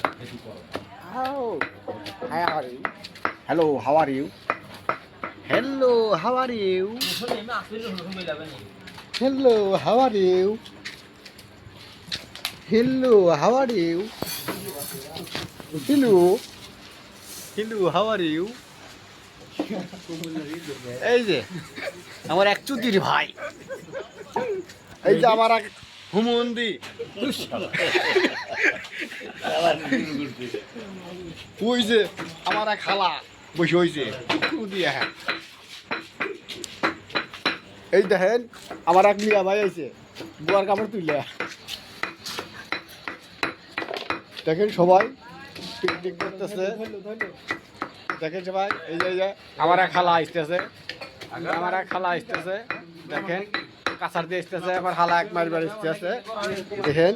How? How are you? Hello, how are you? Hello, how are you? Hello, how are you? Hello, how are you? Hello. Hello, how are you? এই যে আমার এক চুদির ভাই, এই যে আমার এক হুমন্দি, ওই যে আমার এক খালা বসে হয়েছে দিয়ে। হ্যাঁ, এই দেখেন আমার এক মিয়া ভাই আইছে বুয়ার কাপড় তুললে। দেখেন সবাই পিকনিক করতেছে, দেখেন সবাই। এই যে আমার এক খালা আসতেছে, আমার এক খালা আসতেছে, দেখেন কাছার দিয়ে আসতেছে, আমার খালা এক মারবার আসতেছে, দেখেন।